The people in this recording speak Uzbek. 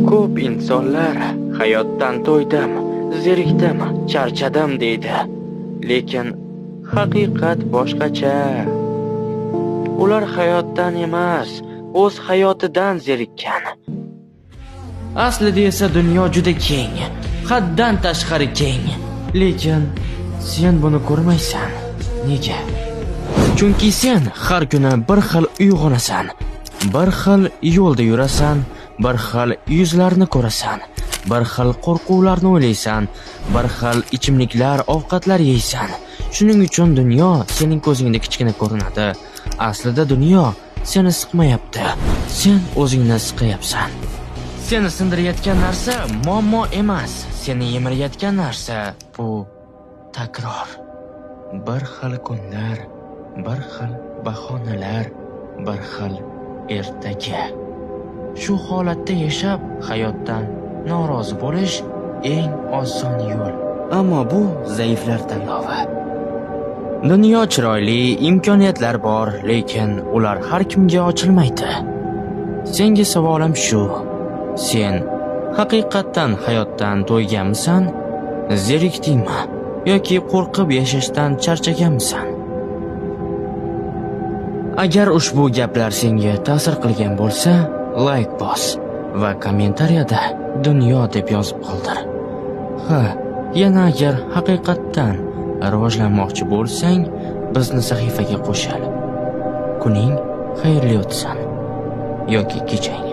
Ko'p insonlar hayotdan to'ydim, zerikdim, charchadim deydi. Lekin haqiqat boshqacha. Ular hayotdan emas, o'z hayotidan zerikkan. Aslida esa dunyo juda keng, haddan tashqari keng. Lekin sen buni ko'rmaysan. Nega? Chunki sen har kuni bir xil uyg'onasan, bir xil yo'lda yurasan, bir xil yuzlarni ko'rasan, bir xil qo'rquvlarni o'ylaysan, bir xil ichimliklar, ovqatlar yeysan. Shuning uchun dunyo sening ko'zingda kichkina ko'rinadi. Aslida dunyo seni siqmayapti. Sen o'zingni siqayapsan. Seni sindirayotgan narsa muammo emas. Seni yemirayotgan narsa bu takror. Bir xil kunlar, bir xil bahonalar, bir xil ertaga. Shu holatda yashab, hayotdan norozi bo'lish eng oson yo'l. Ammo bu zaiflar tanlovi. Dunyo chiroyli, imkoniyatlar bor, lekin ular har kimga ochilmaydi. Senga savolim shu: sen haqiqatdan hayotdan to'yganmisan? Zerikdingmi yoki qo'rqib yashashdan charchaganmisan? Agar ushbu gaplar senga ta'sir qilgan bo'lsa, like bos va kommentariyada dunyo deb yozib qoldir. Yana agar haqiqatdan rivojlanmoqchi bo'lsang, bizni sahifaga qo'shil. Kuning xayrli o'tsin yoki kechang.